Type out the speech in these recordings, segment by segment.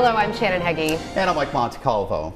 Hello, I'm Shannon Heggie. And I'm Mike Montecalvo.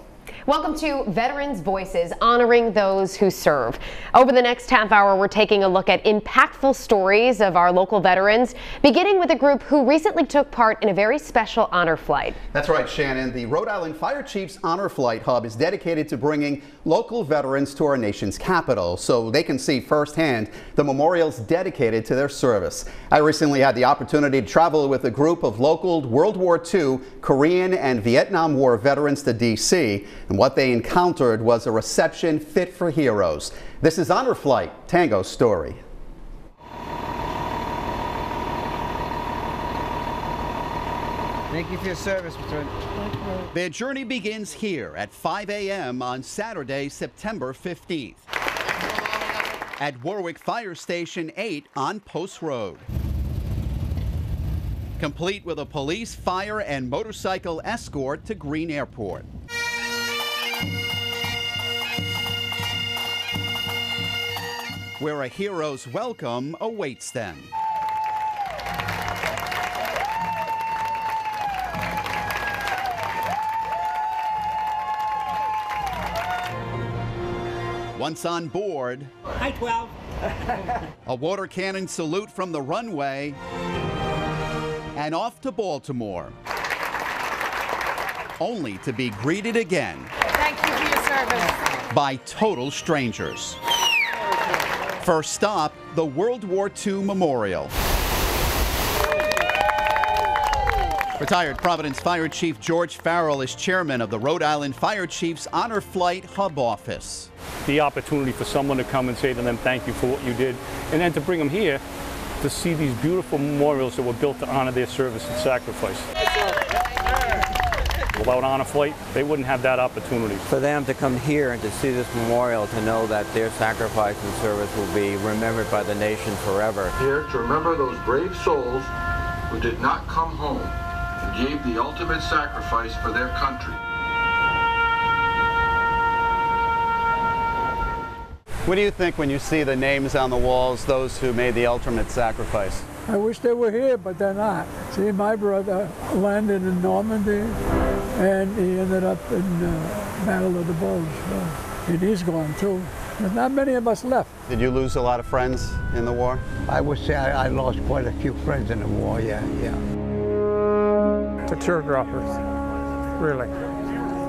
Welcome to Veterans Voices, honoring those who serve. Over the next half hour, we're taking a look at impactful stories of our local veterans, beginning with a group who recently took part in a very special honor flight. That's right, Shannon. The Rhode Island Fire Chiefs Honor Flight Hub is dedicated to bringing local veterans to our nation's capital so they can see firsthand the memorials dedicated to their service. I recently had the opportunity to travel with a group of local World War II, Korean and Vietnam War veterans to D.C. And what they encountered was a reception fit for heroes. This is Honor Flight Tango's story. Thank you for your service, Mr. Their journey begins here at 5 a.m. on Saturday, September 15th at Warwick Fire Station 8 on Post Road. Complete with a police, fire, and motorcycle escort to Green Airport. Where a hero's welcome awaits them. Once on board, Hi, 12. a water cannon salute from the runway, and off to Baltimore, only to be greeted again. Thank you for your service. By total strangers. First stop, the World War II Memorial. Retired Providence Fire Chief George Farrell is chairman of the Rhode Island Fire Chiefs Honor Flight Hub Office. The opportunity for someone to come and say to them, thank you for what you did, and then to bring them here to see these beautiful memorials that were built to honor their service and sacrifice. Without Honor Flight, they wouldn't have that opportunity. For them to come here and to see this memorial, to know that their sacrifice and service will be remembered by the nation forever. Here to remember those brave souls who did not come home and gave the ultimate sacrifice for their country. What do you think when you see the names on the walls, those who made the ultimate sacrifice? I wish they were here, but they're not. See, my brother landed in Normandy, and he ended up in Battle of the Bulge. And he's gone too. There's not many of us left. Did you lose a lot of friends in the war? I would say I lost quite a few friends in the war, yeah. To teardroppers, really,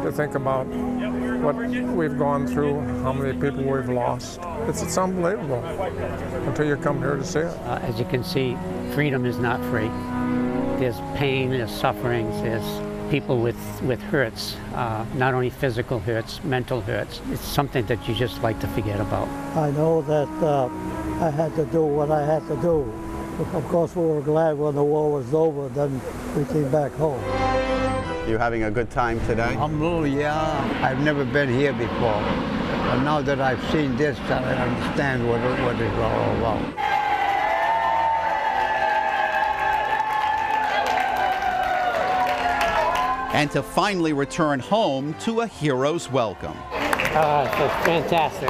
to think about what we've gone through, how many people we've lost. It's unbelievable until you come here to see it. As you can see, freedom is not free. There's pain, there's sufferings, there's people with hurts, not only physical hurts, mental hurts. It's something that you just like to forget about. I know that I had to do what I had to do. Of course, we were glad when the war was over, then we came back home. You having a good time today? Yeah. I've never been here before. But now that I've seen this, I understand what it's all about. And to finally return home to a hero's welcome. It's fantastic.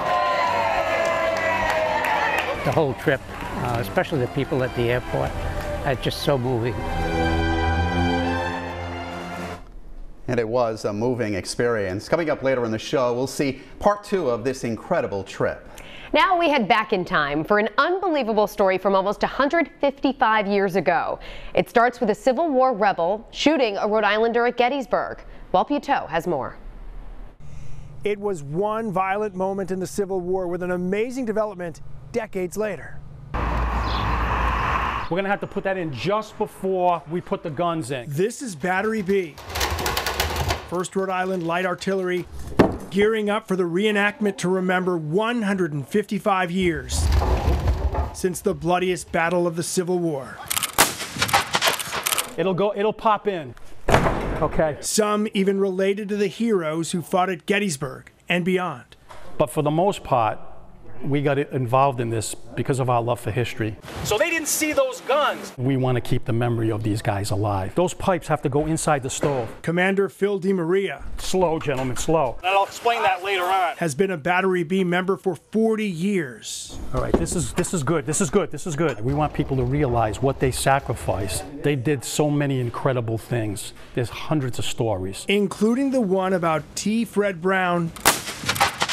The whole trip, especially the people at the airport, it's just so moving. And it was a moving experience. Coming up later in the show, we'll see part 2 of this incredible trip. Now we head back in time for an unbelievable story from almost 155 years ago. It starts with a Civil War rebel shooting a Rhode Islander at Gettysburg. Walt Buteau has more. It was one violent moment in the Civil War with an amazing development decades later. We're going to have to put that in just before we put the guns in. This is Battery B. 1st Rhode Island Light Artillery gearing up for the reenactment to remember 155 years since the bloodiest battle of the Civil War. It'll pop in. Okay. Some even related to the heroes who fought at Gettysburg and beyond. But for the most part, We got involved in this because of our love for history. So they didn't see those guns. We want to keep the memory of these guys alive. Those pipes have to go inside the stove. Commander Phil DeMaria, Slow, gentlemen, slow. and I'll explain that later on, has been a Battery B member for 40 years. All right, this is good, this is good, this is good. We want people to realize what they sacrificed. They did so many incredible things. There's hundreds of stories. Including the one about T. Fred Brown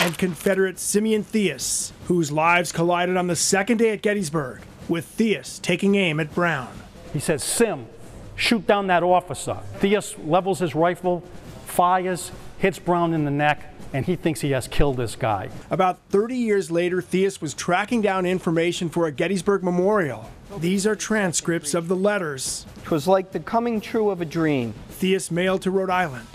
and Confederate Simeon Theus, whose lives collided on the second day at Gettysburg, with Theus taking aim at Brown. He says, Sim, shoot down that officer. Theus levels his rifle, fires, hits Brown in the neck, and he thinks he has killed this guy. About 30 years later, Theus was tracking down information for a Gettysburg memorial. These are transcripts of the letters 'Twas like the coming true of a dream. Theus mailed to Rhode Island.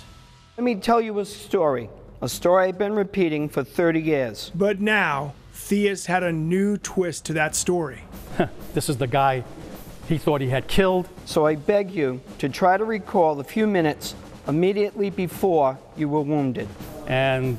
Let me tell you a story I've been repeating for 30 years. But now, Theus had a new twist to that story. This is the guy he thought he had killed. So I beg you to try to recall the few minutes immediately before you were wounded. And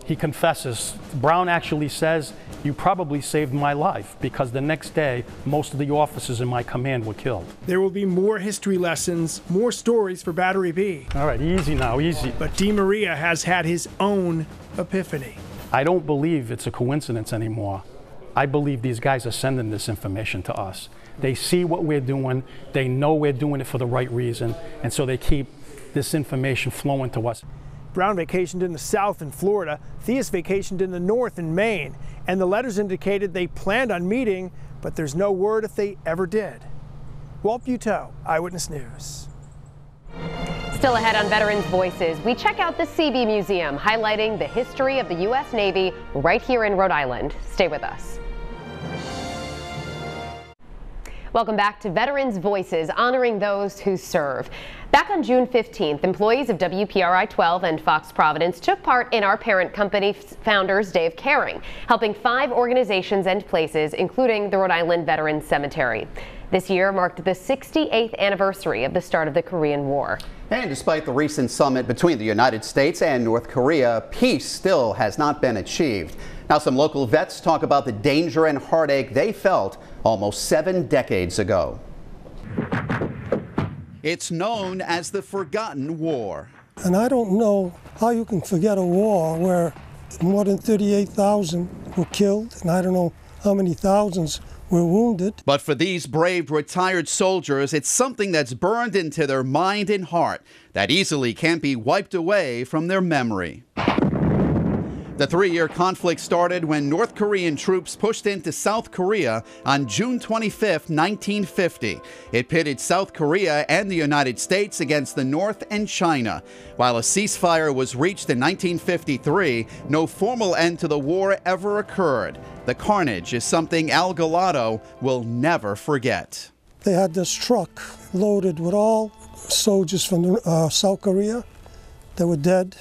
he confesses. Brown actually says, you probably saved my life, because the next day, most of the officers in my command were killed. There will be more history lessons, more stories for Battery B. All right, easy now, easy. But DeMaria has had his own epiphany. I don't believe it's a coincidence anymore. I believe these guys are sending this information to us. They see what we're doing, they know we're doing it for the right reason, and so they keep this information flowing to us. Brown vacationed in the South in Florida. Theus vacationed in the North in Maine. And the letters indicated they planned on meeting, but there's no word if they ever did. Walt Buteau, Eyewitness News. Still ahead on Veterans Voices, we check out the Seabee Museum, highlighting the history of the U.S. Navy right here in Rhode Island. Stay with us. Welcome back to Veterans Voices, honoring those who serve. Back on June 15th, employees of WPRI 12 and Fox Providence took part in our parent company Founders Day of Caring, helping 5 organizations and places, including the Rhode Island Veterans Cemetery. This year marked the 68th anniversary of the start of the Korean War. And despite the recent summit between the United States and North Korea, peace still has not been achieved. Now, some local vets talk about the danger and heartache they felt almost 7 decades ago. It's known as the Forgotten War. And I don't know how you can forget a war where more than 38,000 were killed, and I don't know how many thousands were wounded. But for these brave retired soldiers, it's something that's burned into their mind and heart that easily can't be wiped away from their memory. The 3-year conflict started when North Korean troops pushed into South Korea on June 25, 1950. It pitted South Korea and the United States against the North and China. While a ceasefire was reached in 1953, no formal end to the war ever occurred. The carnage is something Al Galato will never forget. They had this truck loaded with all soldiers from South Korea that were dead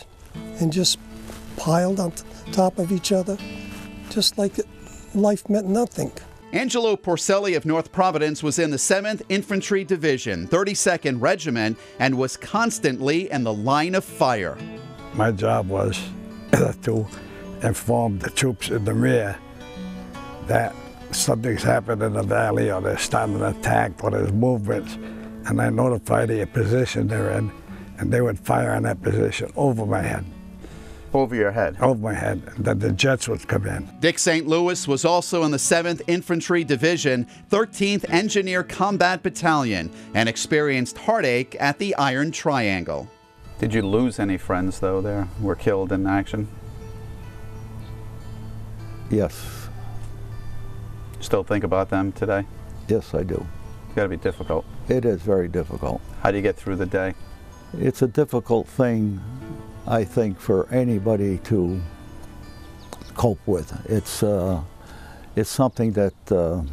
and just piled on top of each other, just like life meant nothing. Angelo Porcelli of North Providence was in the 7th Infantry Division, 32nd Regiment, and was constantly in the line of fire. My job was to inform the troops in the rear that something's happened in the valley, or they're starting an attack, or there's movements, and I notify the position they're in, and they would fire on that position over my head. Over your head? Over my head. Then the jets would come in. Dick St. Louis was also in the 7th Infantry Division, 13th Engineer Combat Battalion, and experienced heartache at the Iron Triangle. Did you lose any friends, though, there who were killed in action? Yes. Still think about them today? Yes, I do. It's got to be difficult. It is very difficult. How do you get through the day? It's a difficult thing, I think, for anybody to cope with. It's something that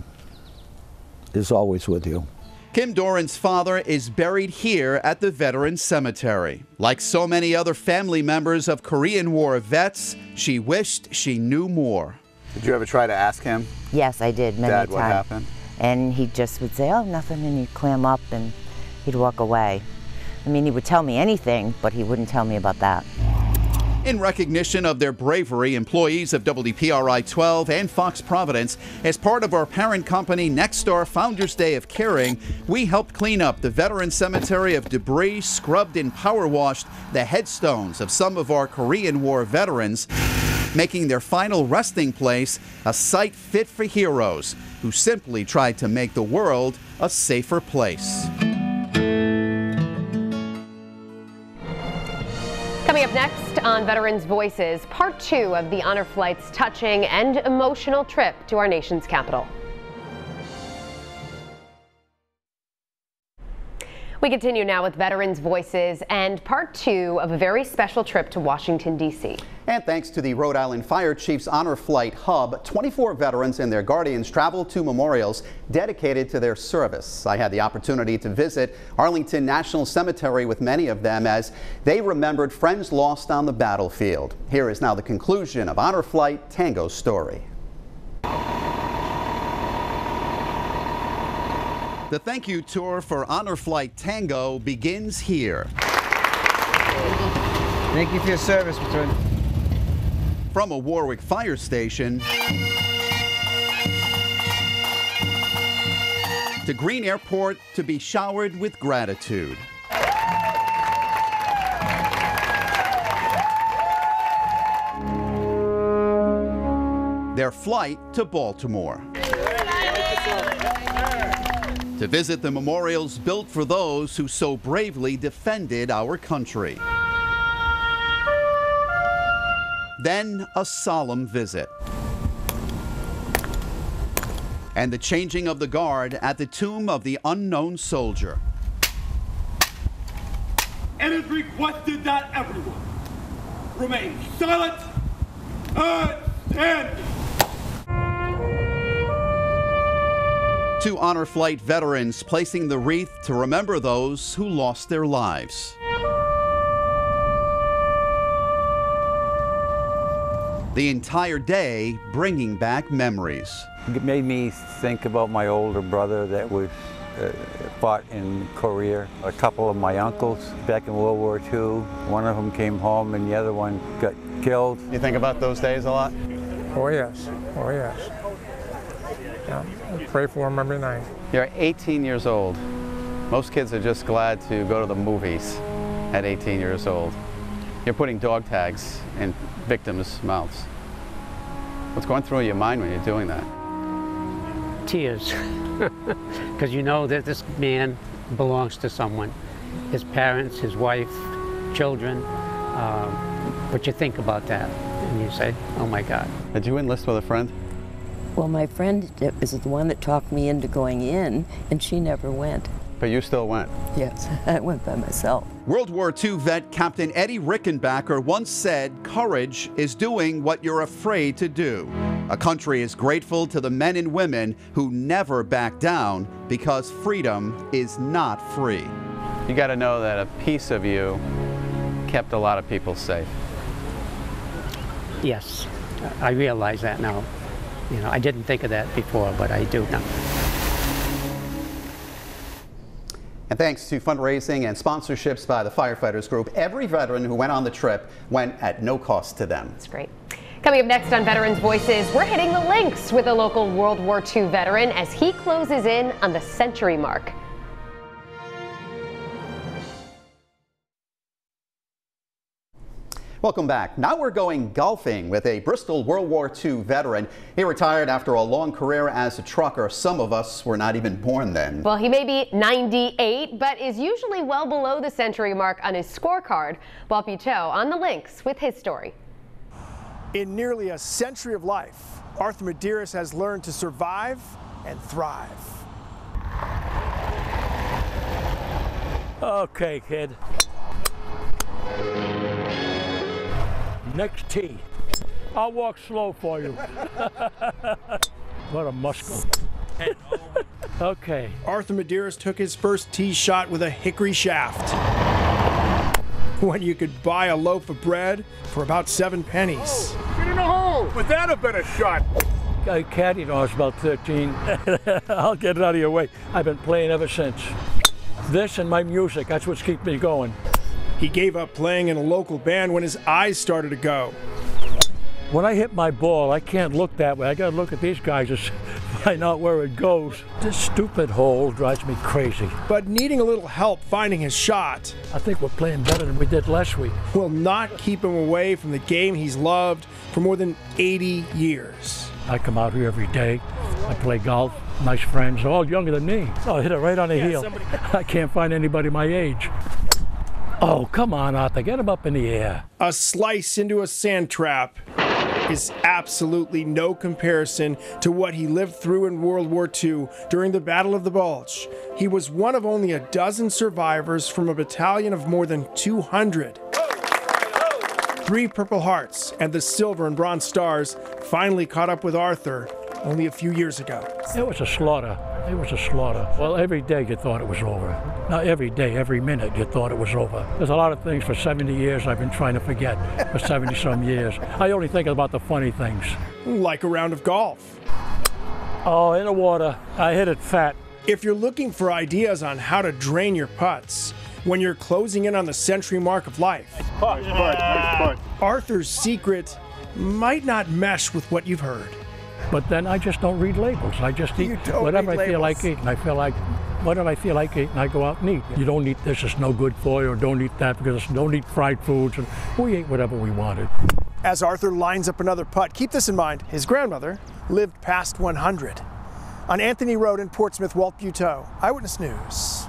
is always with you. Kim Doran's father is buried here at the Veterans Cemetery. Like so many other family members of Korean War vets, she wished she knew more. Did you ever try to ask him? Yes, I did many times. Dad, what happened? And he just would say, oh, nothing, and he'd clam up and he'd walk away. I mean, he would tell me anything, but he wouldn't tell me about that. In recognition of their bravery, employees of WPRI 12 and Fox Providence, as part of our parent company Nexstar Founders Day of Caring, we helped clean up the veteran cemetery of debris, scrubbed and power washed the headstones of some of our Korean War veterans, making their final resting place a site fit for heroes who simply tried to make the world a safer place. Coming up next on Veterans Voices, part 2 of the honor flight's touching and emotional trip to our nation's capital. We continue now with Veterans Voices and part 2 of a very special trip to Washington, D.C. And thanks to the Rhode Island Fire Chiefs Honor Flight Hub, 24 veterans and their guardians traveled to memorials dedicated to their service. I had the opportunity to visit Arlington National Cemetery with many of them as they remembered friends lost on the battlefield. Here is now the conclusion of Honor Flight Tango's story. The thank you tour for Honor Flight Tango begins here. Thank you for your service, Patrol. From a Warwick fire station to Green Airport to be showered with gratitude. Their flight to Baltimore. To visit the memorials built for those who so bravely defended our country. Then a solemn visit. And the changing of the guard at the tomb of the unknown soldier. It is requested that everyone remain silent and stand. Two Honor Flight veterans placing the wreath to remember those who lost their lives. The entire day bringing back memories. It made me think about my older brother that was fought in Korea. A couple of my uncles back in World War II. One of them came home and the other one got killed. You think about those days a lot? Oh yes, oh yes. Yeah, I pray for them every night. You're 18 years old. Most kids are just glad to go to the movies at 18 years old. You're putting dog tags in victims' mouths. What's going through your mind when you're doing that? Tears, because you know that this man belongs to someone. His parents, his wife, children. But you think about that and you say, oh my God. Did you enlist with a friend? Well, my friend is the one that talked me into going in, and she never went. But you still went? Yes, I went by myself. World War II vet Captain Eddie Rickenbacker once said, "Courage is doing what you're afraid to do." A country is grateful to the men and women who never back down because freedom is not free. You got to know that a piece of you kept a lot of people safe. Yes, I realize that now. You know, I didn't think of that before, but I do now. And thanks to fundraising and sponsorships by the firefighters group, every veteran who went on the trip went at no cost to them. That's great. Coming up next on Veterans Voices, we're hitting the links with a local World War II veteran as he closes in on the century mark. Welcome back. Now we're going golfing with a Bristol World War II veteran. He retired after a long career as a trucker. Some of us were not even born then. Well, he may be 98, but is usually well below the century mark on his scorecard. Boppy Cho on the links with his story. In nearly a century of life, Arthur Medeiros has learned to survive and thrive. Okay, kid. Next tee. I'll walk slow for you. What a muscle. Okay. Arthur Medeiros took his first tee shot with a hickory shaft, when you could buy a loaf of bread for about 7 pennies. Get in the hole! Would that have been a shot? I caddied when I was about 13. I'll get it out of your way. I've been playing ever since. This and my music, that's what's keeping me going. He gave up playing in a local band when his eyes started to go. When I hit my ball, I can't look that way. I gotta look at these guys to find out where it goes. This stupid hole drives me crazy. But needing a little help finding his shot, I think we're playing better than we did last week. Will not keep him away from the game he's loved for more than 80 years. I come out here every day. I play golf. Nice friends, all younger than me. Oh, I hit it right on the heel. I can't find anybody my age. Oh, come on, Arthur, get him up in the air. A slice into a sand trap is absolutely no comparison to what he lived through in World War II during the Battle of the Bulge. He was one of only a dozen survivors from a battalion of more than 200. 3 Purple Hearts and the Silver and Bronze Stars finally caught up with Arthur only a few years ago. It was a slaughter. It was a slaughter. Well, every day you thought it was over. Not every day, every minute you thought it was over. There's a lot of things for 70 years I've been trying to forget, for 70-some years. I only think about the funny things. Like a round of golf. Oh, in the water. I hit it fat. If you're looking for ideas on how to drain your putts when you're closing in on the century mark of life, Nice putt. Arthur's secret might not mesh with what you've heard. But then I just don't read labels. I just eat whatever I feel like eating. I feel like whatever I feel like eating, I go out and eat. You don't eat this, it's no good for you, or don't eat that because don't eat fried foods. And we ate whatever we wanted. As Arthur lines up another putt, keep this in mind, his grandmother lived past 100. On Anthony Road in Portsmouth, Walt Buteau, Eyewitness News.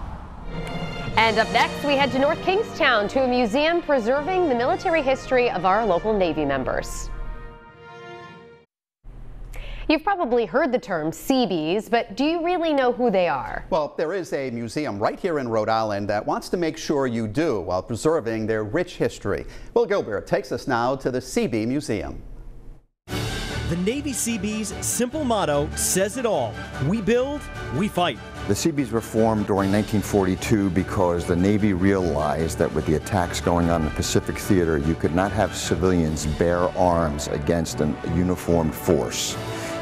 And up next, we head to North Kingstown to a museum preserving the military history of our local Navy members. You've probably heard the term Seabees, but do you really know who they are? Well, there is a museum right here in Rhode Island that wants to make sure you do while preserving their rich history. Will Gilbert takes us now to the Seabee Museum. The Navy Seabees' simple motto says it all. We build, we fight. The Seabees were formed during 1942 because the Navy realized that with the attacks going on in the Pacific Theater, you could not have civilians bear arms against a uniformed force.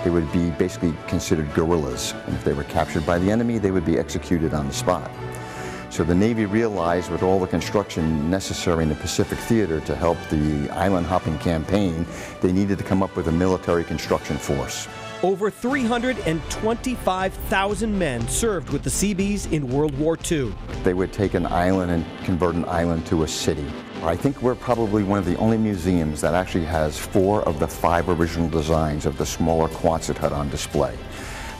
They would be basically considered guerrillas, and if they were captured by the enemy, they would be executed on the spot. So the Navy realized with all the construction necessary in the Pacific Theater to help the island hopping campaign, they needed to come up with a military construction force. Over 325,000 men served with the Seabees in World War II. They would take an island and convert an island to a city. I think we're probably one of the only museums that actually has 4 of the 5 original designs of the smaller Quonset hut on display.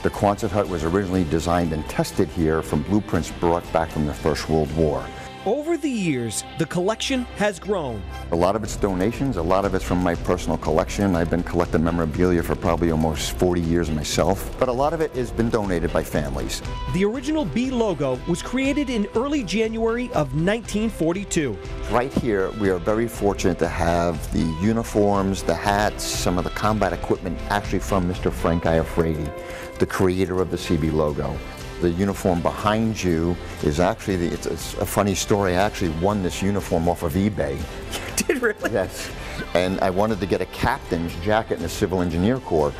The Quonset hut was originally designed and tested here from blueprints brought back from the First World War. Over the years, the collection has grown. A lot of it's donations, a lot of it's from my personal collection. I've been collecting memorabilia for probably almost 40 years myself, but a lot of it has been donated by families. The original B logo was created in early January of 1942. Right here, we are very fortunate to have the uniforms, the hats, some of the combat equipment actually from Mr. Frank Iafredi, the creator of the Seabee logo. The uniform behind you is actually, it's a funny story, I actually won this uniform off of eBay. You did really? Yes, and I wanted to get a captain's jacket in the Civil Engineer Corps.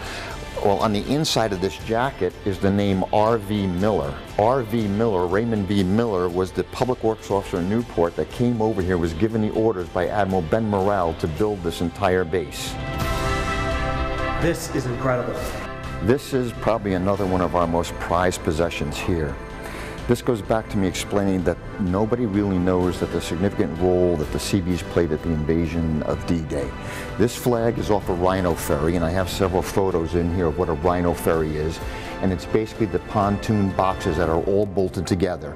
Well, on the inside of this jacket is the name R.V. Miller. R.V. Miller, Raymond B. Miller, was the public works officer in Newport that came over here, was given the orders by Admiral Ben Morrell to build this entire base. This is incredible. This is probably another one of our most prized possessions here. This goes back to me explaining that nobody really knows that the significant role that the Seabees played at the invasion of D-Day. This flag is off a Rhino ferry, and I have several photos in here of what a Rhino ferry is, and it's basically the pontoon boxes that are all bolted together.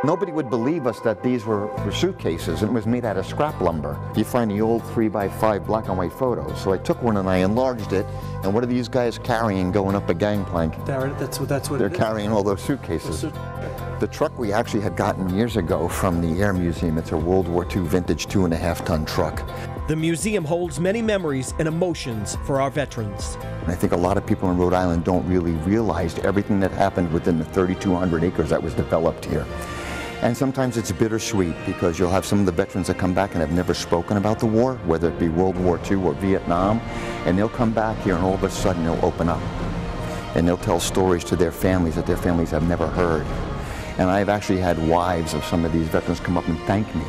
Nobody would believe us that these were suitcases, and it was made out of scrap lumber. You find the old 3x5 black and white photos. So I took one and I enlarged it, and what are these guys carrying going up a gangplank? That's what They're carrying all those suitcases. The truck we actually had gotten years ago from the Air Museum, it's a World War II vintage 2.5-ton truck. The museum holds many memories and emotions for our veterans. And I think a lot of people in Rhode Island don't really realize everything that happened within the 3,200 acres that was developed here. And sometimes it's bittersweet because you'll have some of the veterans that come back and have never spoken about the war, whether it be World War II or Vietnam, and they'll come back here and all of a sudden they'll open up. And they'll tell stories to their families that their families have never heard. And I've actually had wives of some of these veterans come up and thank me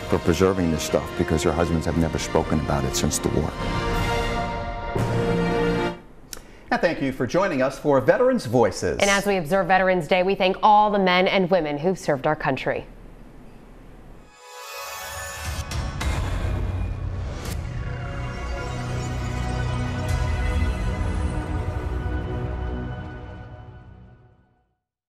for preserving this stuff because their husbands have never spoken about it since the war. And thank you for joining us for Veterans Voices. And as we observe Veterans Day, we thank all the men and women who've served our country.